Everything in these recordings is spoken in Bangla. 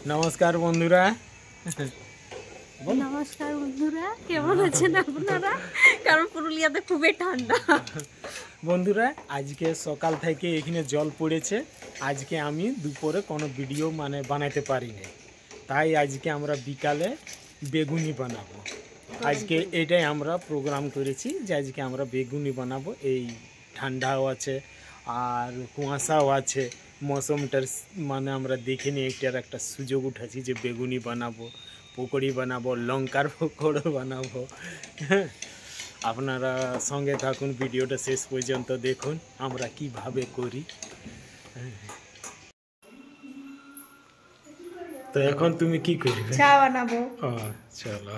नमस्कार बंधुरा नमस्कार बंधुरा केमन आছেন আপনারা কারণ পুরুলিয়াতে খুবই ঠান্ডা বন্ধুরা আজকে সকাল থেকে এখানে জল পড়েছে আজকে আমি দুপুরে কোনো ভিডিও মানে বানাতে পারিনি তাই আজকে আমরা বিকালে বেগুনি বানাবো আজকে এটাই আমরা প্রোগ্রাম করেছি যে আজকে আমরা বেগুনি বানাবো এই ঠান্ডাও আছে আর কুয়াশাও আছে মৌসুমটার মানে আমরা দেখে নিয়ে এটার একটা সুযোগ উঠাচ্ছি যে বেগুনি বানাবো পকোড়ি বানাবো লঙ্কার পকোড়া বানাবো আপনারা সঙ্গে থাকুন ভিডিওটা শেষ পর্যন্ত দেখুন আমরা কিভাবে করি তো এখন তুমি কি করবে চা বানাবো ও চলো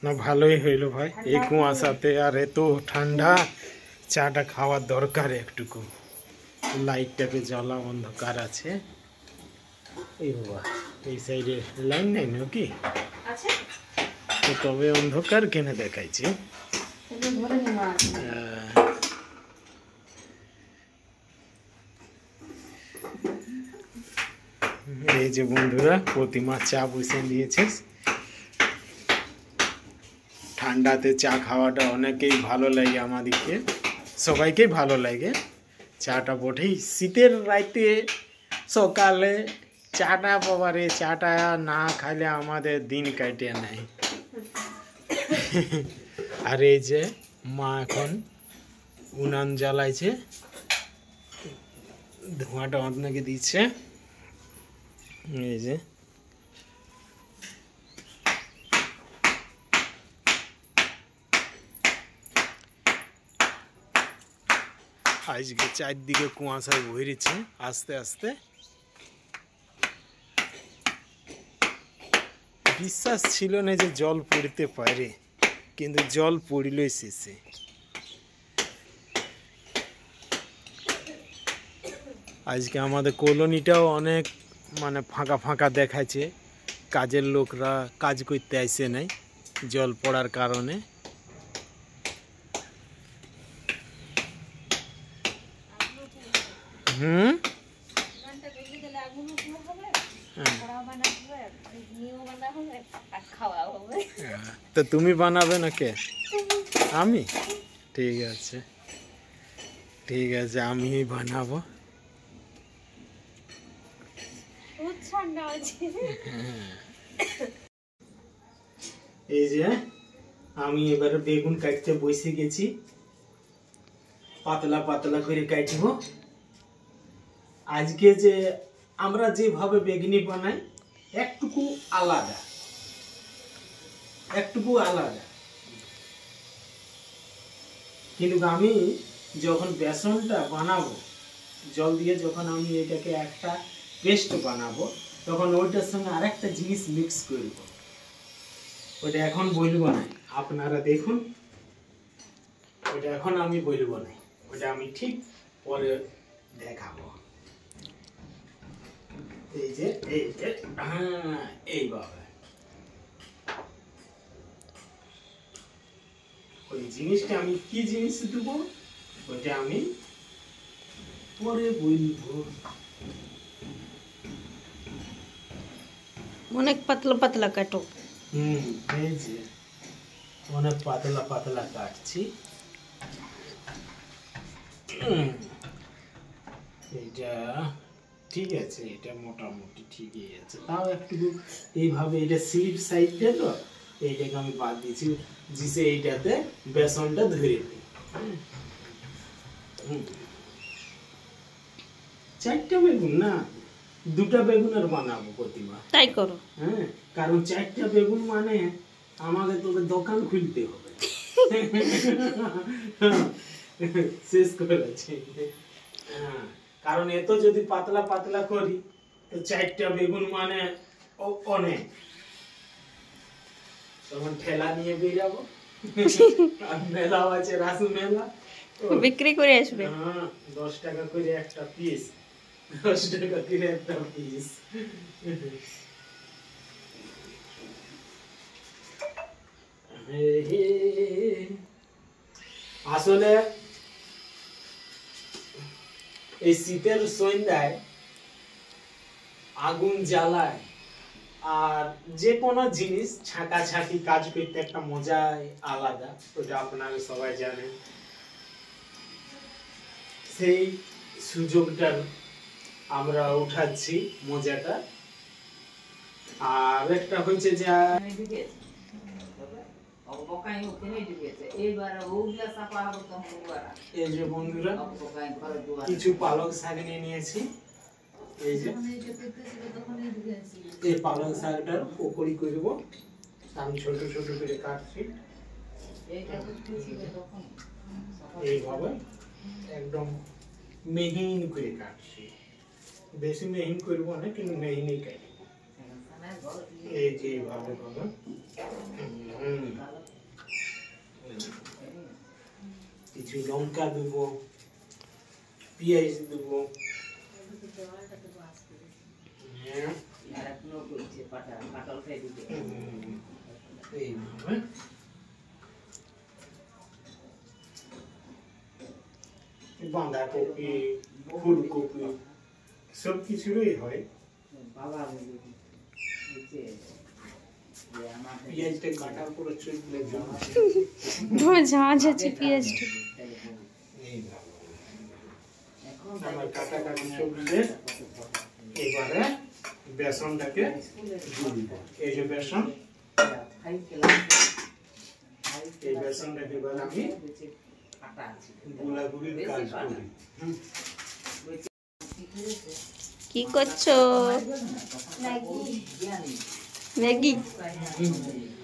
না ভালোই হইলো ভাই এই কুয়াশাতে আর এত ঠান্ডা চাটা খাওয়ার দরকার একটুকু লাইটটাকে জ্বালা অন্ধকার আছে এই বাবা এই সাইডে লাইন নাই নাকি আছে তো তবে অন্ধকার কেনে দেখাইছে এই যে বন্ধুরা প্রতিমা চা বসে দিয়েছে ঠান্ডাতে চা খাওয়াটা অনেকেই ভালো লাগে আমাদেরকে সবাইকেই ভালো লাগে চাটা বটেই শীতের রাতে সকালে চাটা বাবারে চাটা না খাইলে আমাদের দিন কাটে নাই আর এই যে মা এখন উনান জ্বালাইছে ধোঁয়াটা আপনাকে দিচ্ছে এই যে আজকে চারদিকে কুয়াশায় ভরেছে আস্তে আস্তে বিশ্বাস ছিল না যে জল পড়তে পারে কিন্তু জল পড়লই শেষে আজকে আমাদের কলোনিটাও অনেক মানে ফাঁকা ফাঁকা দেখাচ্ছে কাজের লোকরা কাজ করতে আসে নাই জল পড়ার কারণে তো তুমি বানাবে না কে আমি ঠিক আছে আমি বানাবো এই যে আমি এবারে বেগুন কাটতে বসে গেছি পাতলা পাতলা করে কাটব আজকে যে আমরা যেভাবে বেগুনি বানাই একটুকু আলাদা কিন্তু আমি যখন বেসনটা বানাবো জল দিয়ে যখন আমি এটাকে একটা পেস্ট বানাবো তখন ওইটার সঙ্গে আরেকটা জিনিস মিক্স করব ওইটা এখন বলবো না আপনারা দেখুন ওইটা এখন আমি বলবো না ওইটা আমি ঠিক পরে দেখাবো এই যে হ্যাঁ এইভাবে ওই জিনিসটা আমি কি জিনিস দেবো ওইটা আমি পরে বলবো অনেক পাতলা পাতলা কাটো এই যে অনেক পাতলা পাতলা কাটছি এটা ঠিক আছে এটা মোটামুটি ঠিকই আছে তাও একটু এইভাবে এটা স্লিপ সাইডটা তো এইটাকে আমি বাদ দিয়েছি জিসে এইটাতে বেসনটা ধরে দিই চারটা বেগুন না দুটা বেগুনের বানাবো প্রতিমা তাই করো হ্যাঁ কারণ চারটা বেগুন মানে আমাকে তোদের দোকান খুলতে হবে শেষ করেছি হ্যাঁ কারণ এত যদি পাতলা পাতলা করি তো চারটা বেগুন মানে অনেক তখন ঠেলা নিয়ে বেরাবো আর মেলাও আছে রাসু মেলা বিক্রি করে আসবে হ্যাঁ 10 টাকা করে একটা পিস 10 টাকা করে একটা পিস আসলে এই শীতের সন্ধ্যায় আগুন জ্বালায় আর যে কোনো জিনিস ছাঁকাছাঁকি কাজ করতে একটা মজাই আলাদা, ওটা আপনারা সবাই জানেন। সেই সুযোগটার আমরা উঠাচ্ছি মজাটা। আর একটা হচ্ছে যে এই যে বন্ধুরা কিছু পালং শাক নিয়ে নিয়েছি। এই যে এই পালং শাকটার পকোড়ি করব, আমি ছোট ছোট করে কাটছি এইভাবে, একদম মিহিন করে কাটছি, বেশি মিহিন করবো না কিন্তু মিহিনই কাটবো। এই যে এইভাবে ভাবে কিছু লঙ্কা দেবো, পেঁয়াজ দেবো, বাঁধাকপি, ফুলকপি সব কিছুরই হয়। পেঁয়াজটা কাটার পরে চুলগুলো ঝাঁঝ আছে পেঁয়াজটা। আমার কাটাকাটি সবজিতে এবারে বেসনটাকে গুলবো। এই যে বেসন, এই বেসনটাকে এবার আমি গুলাগুলির কাজ করি। কি করছো? ম্যাগি।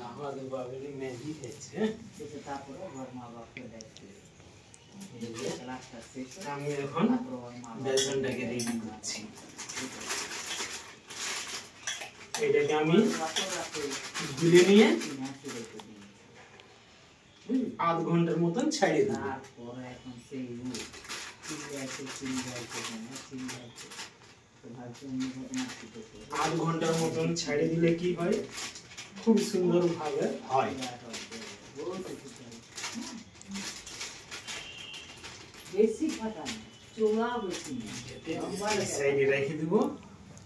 আমাদের বাবুলি ম্যাগি খেয়েছে। আমি এখন বেসনটাকে রেডি করছি। এটাকে আমি গুলে নিয়ে আধ ঘন্টার মতন ছাড়িয়ে দেব। আধ ঘন্টার মতন ছাড়িয়ে দিলে কি হয়, খুব সুন্দর ভাবে হয়। সাইডে রেখে দিব।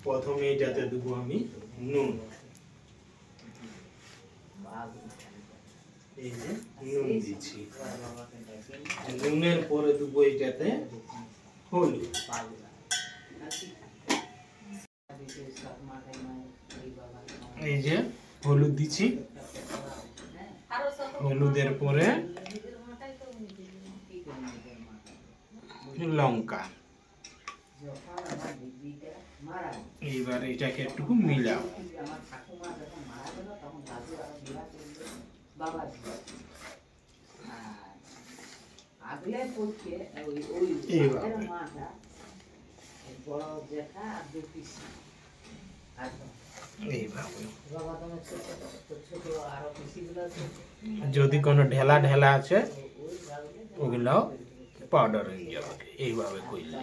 প্রথমে এটাতে দেবো আমি নুন, এই যে নুন দিচ্ছি। নুনের পরে দেবো এটাতে হলুদ, এই যে হলুদ দিচ্ছি। হলুদের পরে লঙ্কা, এইবার এটাকে একটু মিলাও। যদি কোনো ঢেলা ঢেলা আছে ওগুলো পাউডার হয়ে যাবে এইভাবে করলে।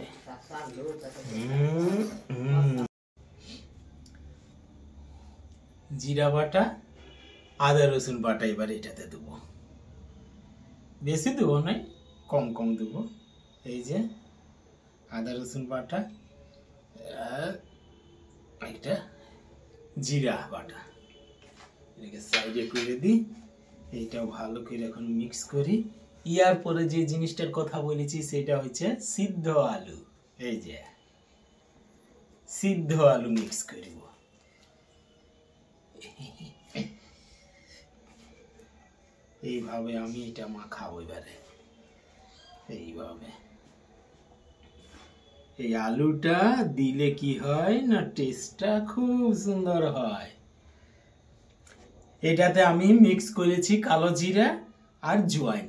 জিরা বাটা, আদা রসুন বাটা এবার এটাতে দেবো। বেশি দেবো না, কম কম দেবো। এই যে আদা রসুন বাটা, এটা জিরা বাটা, এটাকে সাইডে করে দিই। এইটাও ভালো করে এখন মিক্স করি। ইয়ার পরে যে জিনিসটার কথা বলেছি সেটা হচ্ছে সিদ্ধ আলু। এই যে সিদ্ধ আলু মিক্স করব। এইভাবে আমি এটা মাখাবো এবারে। এইভাবে এই আলুটা দিলে কি হয় না, টেস্টটা খুব সুন্দর হয়। এটাতে আমি মিক্স করেছি কালো জিরা আর জোয়াইন।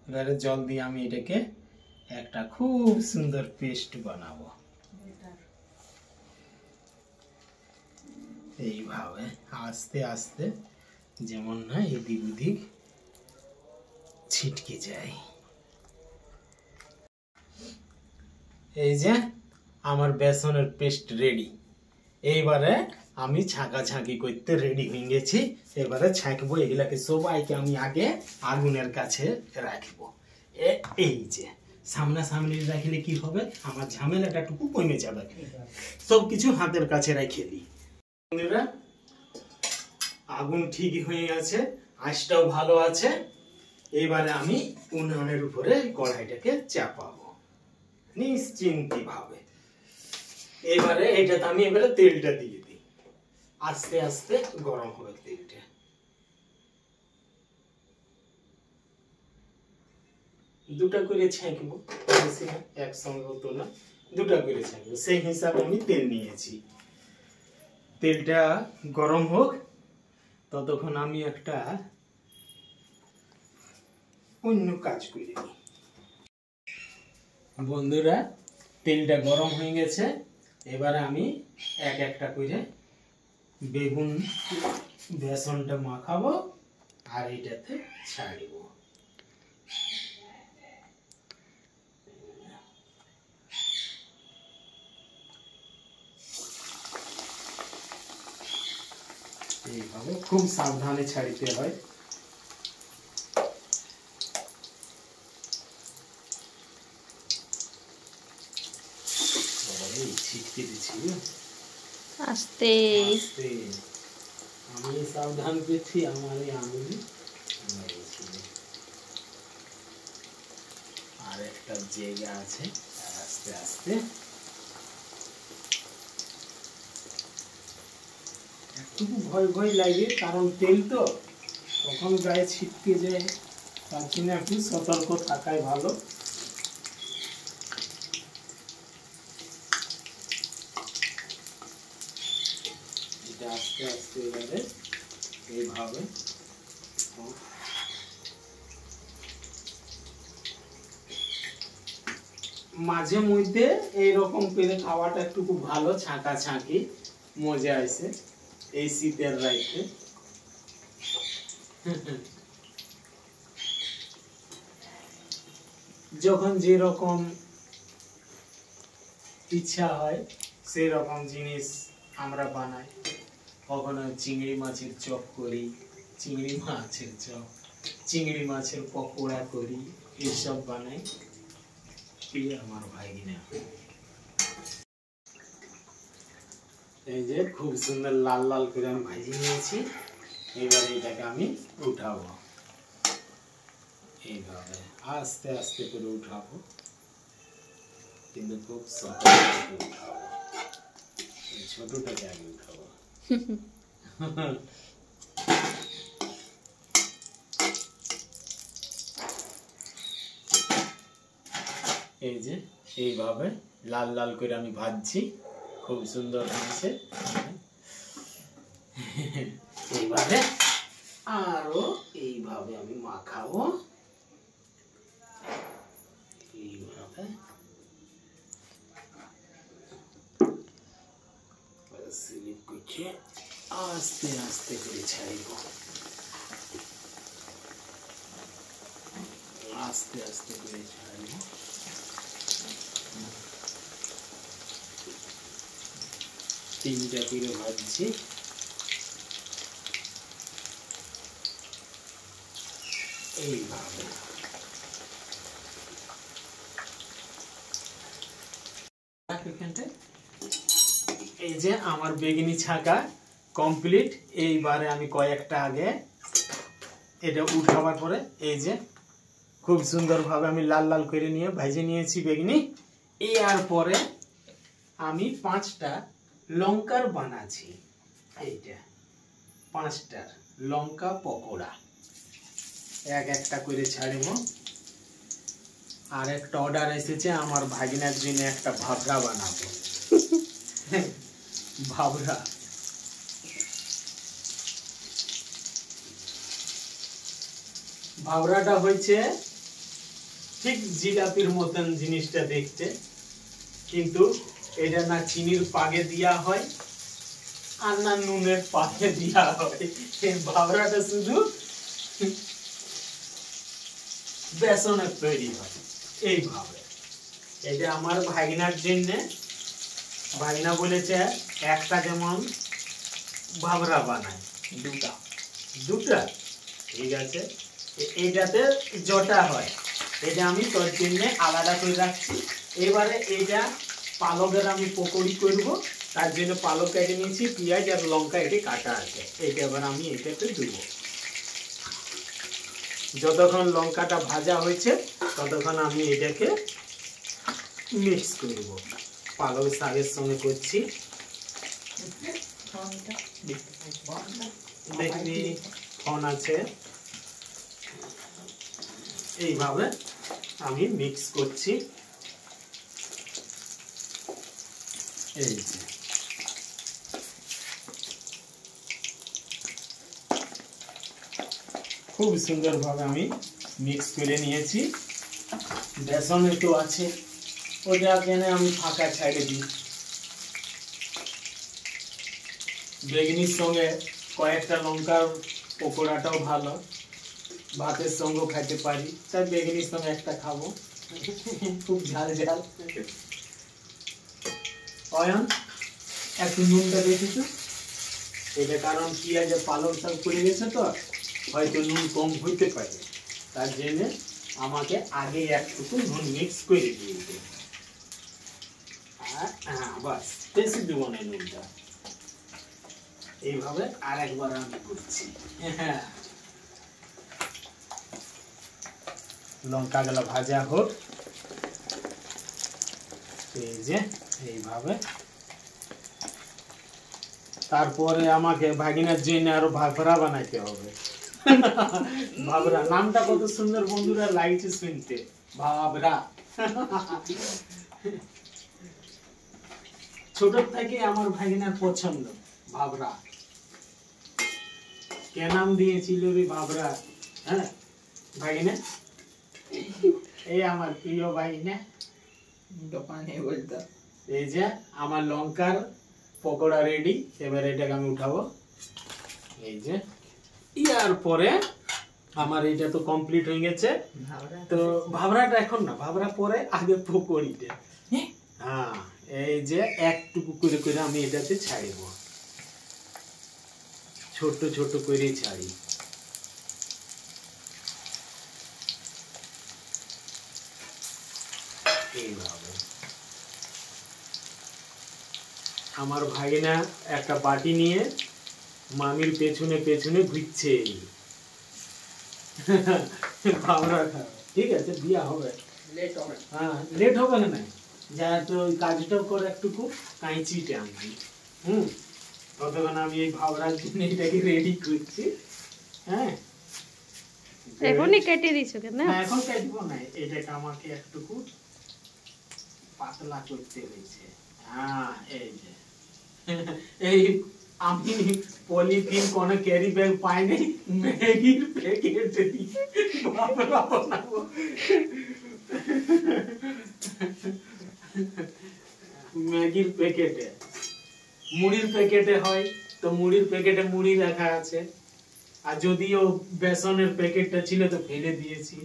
এবারে জল দিয়ে আমি এটাকে একটা খুব সুন্দর পেস্ট বানাবো। এইভাবে আস্তে আস্তে, যেমন না এদিক ওদিক ছিটকে যায়। এই যে আমার বেসনের পেস্ট রেডি। এইবারে আমি ছাঁকাছাঁকি করতে রেডি হয়ে গেছি। এবারে ছাঁকবো এগুলাকে সবাইকে আমি আগে আগুনের কাছে রাখবো। এই যে সামনাসামনি রাখলে কি হবে, আমার ঝামেলাটা টুকু কমে যাবে, সব কিছু হাতের কাছে রেখে দিই। বন্ধুরা আগুন ঠিক হয়ে গেছে, আঁচটাও ভালো আছে। এবারে আমি উনুনের উপরে কড়াইটাকে চাপাবো নিশ্চিন্তি ভাবে। এবারে এটাতে আমি এবারে তেলটা দিয়ে দিই, আস্তে আস্তে গরম হবে তেলটা। দুটা করে ছেঁকবো, বেশি না, একসঙ্গে হতো না, দুটা করে ছেঁকবো, সেই হিসাবে আমি তেল নিয়েছি। তেলটা গরম হোক, ততক্ষণ আমি একটা অন্য কাজ করে নিই। বন্ধুরা তেলটা গরম হয়ে গেছে, এবারে আমি এক একটা করে বেগুন বেসনটা মাখাবো আর এটাতে ছাড়িব। এইভাবে খুব সাবধানে ছাড়িতে হয়। ছিটকে দিচ্ছি, আস্তে আস্তে আমি সাবধান পেয়েছি, আমার এই আঙুলি আর একটা জায়গা আছে, আস্তে আস্তে একটু ভয় ভয় লাগে, কারণ তেল তো তখন গায়ে ছিটকে যায়, তার জন্য একটু সতর্ক থাকাই ভালো। এটা আস্তে আস্তে এবারে এইভাবে মাঝে মধ্যে এইরকম করে খাওয়াটা একটু খুব ভালো, ছাঁকা ছাঁকি মজা আসে এই শীতের রাইতে। যখন যেরকম ইচ্ছা হয় সেই রকম জিনিস আমরা বানাই। কখনো চিংড়ি মাছের চপ করি, চিংড়ি মাছের চপ, চিংড়ি মাছের পকোড়া করি, এইসব বানাই। আমার ভাইগিনা এই যে খুব সুন্দর লাল লাল করে আমি ভাজি নিয়েছি। এবার এটাকে আমি উঠাবো, এইভাবে আস্তে আস্তে করে উঠাবো, কিন্তু খুব সতর্ক উঠাবো। এই ছোটটাকে আগে উঠাবো। এই যে এইভাবে লাল লাল করে আমি ভাজছি, খুব সুন্দর হয়েছে। এইভাবে আরো এইভাবে আমি মাখাবো, এইভাবে স্লিপ করছে, আস্তে আস্তে করে ছাড়িব, আস্তে আস্তে করে ছাড়িব। তিনটা করে ভাজছি, এইভাবে এই যে আমার বেগুনি ছাকা কমপ্লিট। এইবারে আমি কয়েকটা আগে এটা উঠাবার পরে এই যে খুব সুন্দরভাবে আমি লাল লাল করে নিয়ে ভেজে নিয়েছি বেগুনি। এর পরে আমি 5টা লঙ্কার বানাচ্ছি, এইটা 5টা লঙ্কা পকোড়া এক একটা করে ছাড়িব। আর একটা অর্ডার এসেছে আমার ভাগিনার জন্য, একটা ভাবরা বানাবো। ভাবরা ভাবরাটা হয়েছে ঠিক জিলাপির মতন জিনিসটা দেখতে, কিন্তু এটা না চিনির পাগে দেওয়া হয় আর না নুনের পাগে দেওয়া হয়। এই ভাবরাটা শুধু বেসনের তৈরি হয় এইভাবে। এটা আমার ভাগিনার জন্য, ভাগিনা বলেছে একটা যেমন ভাবরা বানায়, দুটা ঠিক আছে। এইটাতে জটা হয়, এটা আমি তোর জন্য আলাদা করে রাখছি। এবারে এটা পালকের আমি পকোড়ি করব, তার জন্য পালক কেটে নিয়েছি, পেঁয়াজ আর লঙ্কা এটি কাটা আছে। এটা এবার আমি এটাতে দেব। যতক্ষণ লঙ্কাটা ভাজা হয়েছে ততক্ষণ আমি এটাকে মিক্স করব। পালক শাকের সঙ্গে করছি। দেখবি ফোন আছে, এইভাবে আমি মিক্স করছি। এই যে খুব সুন্দরভাবে আমি মিক্স করে নিয়েছি। বেসন একটু আছে, ওটা কেন আমি ফাঁকা ছাইড়ে দিই। বেগুনির সঙ্গে কয়েকটা লঙ্কার পকোড়াটাও ভালো, ভাতের সঙ্গেও খাইতে পারি, তাই বেগুনির সঙ্গে একটা খাবো। খুব ঝাল ঝাল। অয়ন একটু নুনটা দেখেছ, এটা কারণ পেঁয়াজে পালক শাক পড়ে গেছে তো হয়তো নুন কম হইতে পারে, তার জন্য আমাকে আগে একটুকু নুন মিক্স করে দিয়ে দিতে। বাস, বেশি দেবো না নুনটা। এইভাবে আর একবার আমি করছি। লঙ্কা গুলো ভাজা হোক, এই যে এইভাবে। তারপরে আমাকে ভাগিনার জন্য আরো ভাবরা বানাইতে হবে। ভাবরা নামটা কত সুন্দর বন্ধুরা লাগছে শুনতে, ভাবরা। ছোট থেকে আমার ভাগিনার পছন্দ ভাবরা। কে নাম দিয়েছিল রে ভাবরা? হ্যাঁ ভাগিনা, এই আমার প্রিয় ভাগিনা। এই যে আমার লঙ্কার পকোড়া রেডি। এবার এটাকে আমি উঠাবো। এই যে ইয়ার পরে আমার এটা তো কমপ্লিট হয়ে গেছে। তো ভাবরাটা এখন না, ভাবরা পরে, আগে পকোড়িটা। হ্যাঁ, এই যে একটুকু করে করে আমি এটাতে ছাড়ব, ছোট ছোট করে ছাড়ি। এইভাবে আমার ভাগিনা একটা বাটি নিয়ে মামির পেছনে পেছনে ঘুরছে। ঠিক আছে, বিয়া হবে, হ্যাঁ লেট হবে না, যা তো কাজটাও করে একটুকু কাঁচিটা আনবি। ততক্ষণ আমি এই ভাবরার জন্য এটাকে রেডি করছি। হ্যাঁ, এখনই কেটে দিছো কেন? এখন কাটবো না, এটাকে আমাকে একটুকু পাতলা করতে হয়েছে। হ্যাঁ, এই যে এই আমি পলিথিন কোন ক্যারি ব্যাগ পাই নাই, ম্যাগির প্যাকেট দিই ভাবরা বানাবো। ম্যাগির প্যাকেটে, মুড়ির প্যাকেটে হয় তো মুড়ির প্যাকেটে মুড়ি রাখা আছে, আর যদিও বেসনের প্যাকেটটা ছিল তো ফেলে দিয়েছি।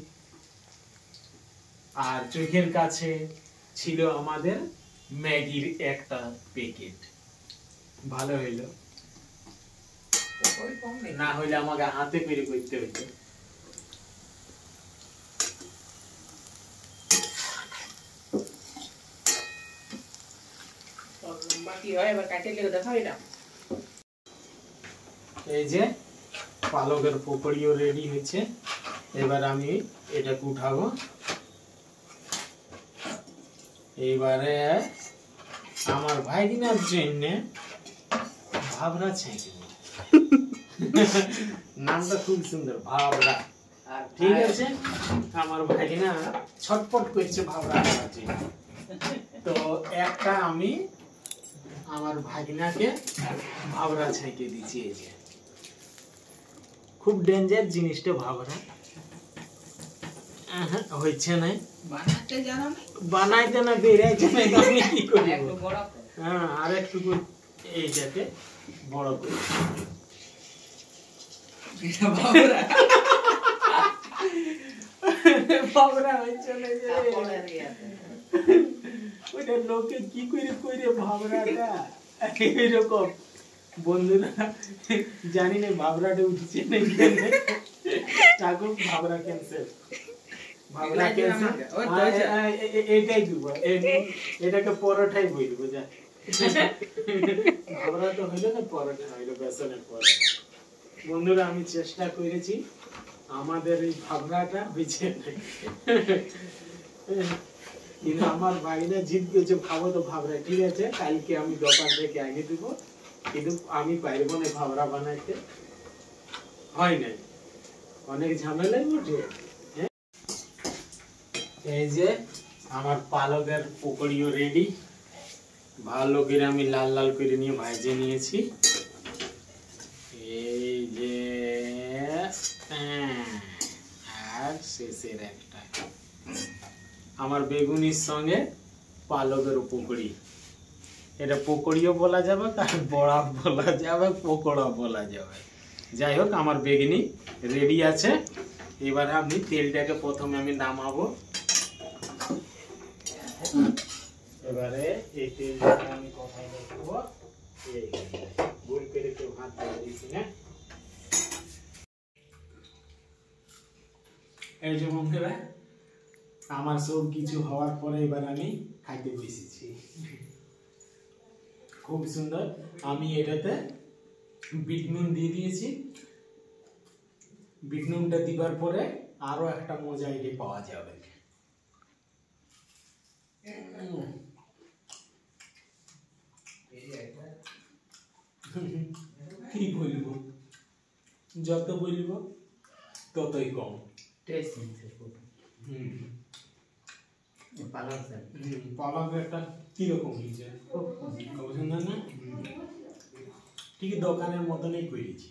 আর চোখের কাছে ছিল আমাদের ম্যাগির একটা প্যাকেট। ভালো হইলো, না হইলে আমাকে হাতে করে করতে হইতো। এই যে পালকের পকোড়িও রেডি হয়েছে। এবার আমি এটাকে উঠাবো। এইবারে আমার ভাইদিনার জন্য ভাবরা ছেঁকে নামটা খুব সুন্দর, ভাবরা। ঠিক আছে, আমার ভাইদিনা ছটপট করছে ভাবরা খাওয়ার জন্য। তো একটা আমি আমার ভাগিনাকে ভাবরা ছেঁকে দিচ্ছি। এই যে খুব ডেঞ্জার জিনিসটা ভাবরা। হচ্ছে না, বানাইতে না বেরাইতে না, আমি কি করি? হ্যাঁ, আর একটু এইটাকে বড় করে ভাবরা হচ্ছে না। ওইটা লোকে কি করে করে ভাবরাটা এরকম। বন্ধুরা জানি না ভাবরাটা উঠছে না, ঠাকুর ভাবরা ক্যান্সেল। ভাবরা কেছে এইটাই দিব এটাকে পরোটাই বলবো যা ভাবরা তো হইলো না পরোটা হইলো বেসনের পরোটা বন্ধুরা আমি চেষ্টা করেছি আমাদের এই ভাবরাটা হয়েছে কিন্তু আমার ভাইরা জিদ করেছে খাবো তো ভাবরা ঠিক আছে কালকে আমি দোকান থেকে আগে দিব কিন্তু আমি পারবো না ভাবরা বানাইতে হয় নাই অনেক ঝামেলাই উঠে এই যে আমার পালকের পকোড়িও রেডি ভালো করে আমি লাল লাল করে নিয়ে ভাজে নিয়েছি এই যে আর শেষের একটা আমার বেগুনির সঙ্গে পালকের পকোড়ি এটা পকোড়িও বলা যাবে তার বড়া বলা যাবে পকোড়া বলা যাবে যাই হোক আমার বেগুনি রেডি আছে এবারে আমি তেলটাকে প্রথমে আমি নামাবো এবারে এই তেলটাকে আমি কোথায় রাখবো এই ভুল করে কেউ হাত দিয়ে দিচ্ছি না এই যে বন্ধুরা আমার সব কিছু হওয়ার পরে এবার আমি খাইতে বসেছি খুব সুন্দর আমি এটাতে বিট নুন দিয়ে দিয়েছি বিট নুনটা দিবার পরে আরো একটা মজা এটি পাওয়া যাবে কি বলবো যত বলবো ততই কম পালক একটা কিরকম হয়েছে সুন্দর না ঠিক দোকানের মতনই করেছি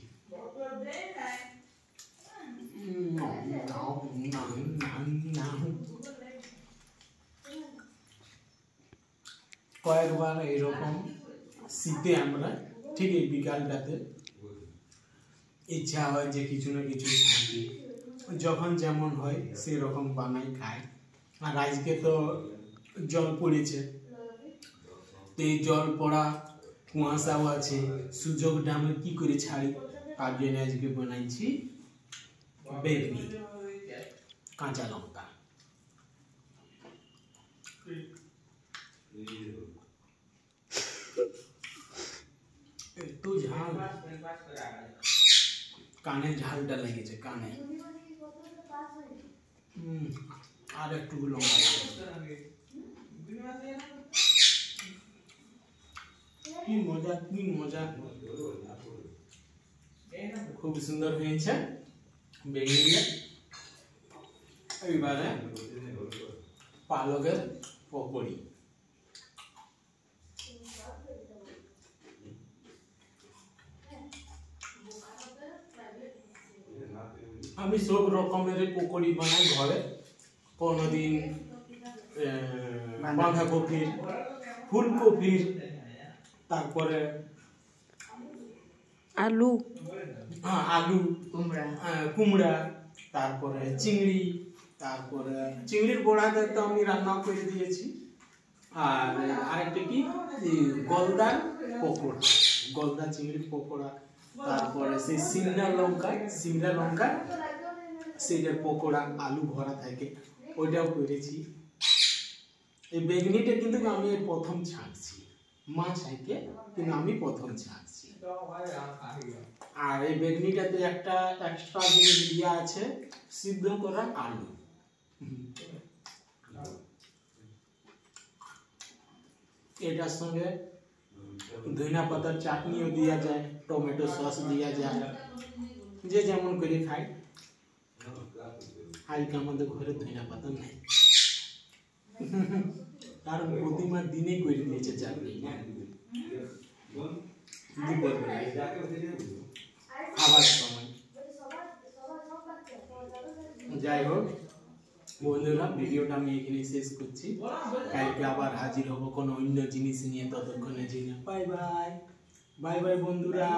কয়েকবার এইরকম শীতে আমরা ঠিক এই বিকালটাতে ইচ্ছা হয় যে কিছু না কিছু থাকি যখন যেমন হয় সেরকম বানাই খাই আর আজকে তো জল পড়েছে তো এই জল পড়া কুয়াশাও আছে সুযোগটা আমি কি করে ছাড়ি তার জন্য আজকে বানাইছি বেগুনি কাঁচা লঙ্কা একটু ঝাল কানে ঝালটা লেগেছে কানে আর একটু লঙ্কা কি মজা কি মজা খুব সুন্দর হয়েছে বেগুনি এইবারে পালকের পকোড়ি আমি সব রকমের পকোড়ি বানাই ঘরে কোনোদিন বাঁধাকপির ফুলকপির তারপরে আলু আলু কুমড়া তারপরে চিংড়ি তারপরে চিংড়ির বড়াটা তো আমি রান্না করে দিয়েছি আর আরেকটা কি গলদার পকোড়া গলদা চিংড়ির পকোড়া তারপরে সেই সিমলা লঙ্কা সেটার পকোড়া আলু ভরা থাকে ওইটাও করেছি এই বেগুনিটা কিন্তু আমি প্রথম ছাড়ছি মা চাইকে কিন্তু আমি প্রথম ছাড়ছি আর এই বেগুনিটাতে একটা এক্সট্রা জিনিস দেওয়া আছে সিদ্ধ করা আলু এটার সঙ্গে ধনিয়া পাতার চাটনিও দেওয়া যায় টমেটো সস দেওয়া যায় যে যেমন করে খায় আজকে আমাদের ঘরে ধনিয়া পাতা নেই কারণ প্রতিমা দিনেই করে দিয়েছে চাটনি খাবার সময় যাই হোক বন্ধুরা ভিডিওটা আমি এখানে শেষ করছি কালকে আবার হাজির হব কোনো অন্য জিনিস নিয়ে ততক্ষণে বাই বাই বাই বাই বন্ধুরা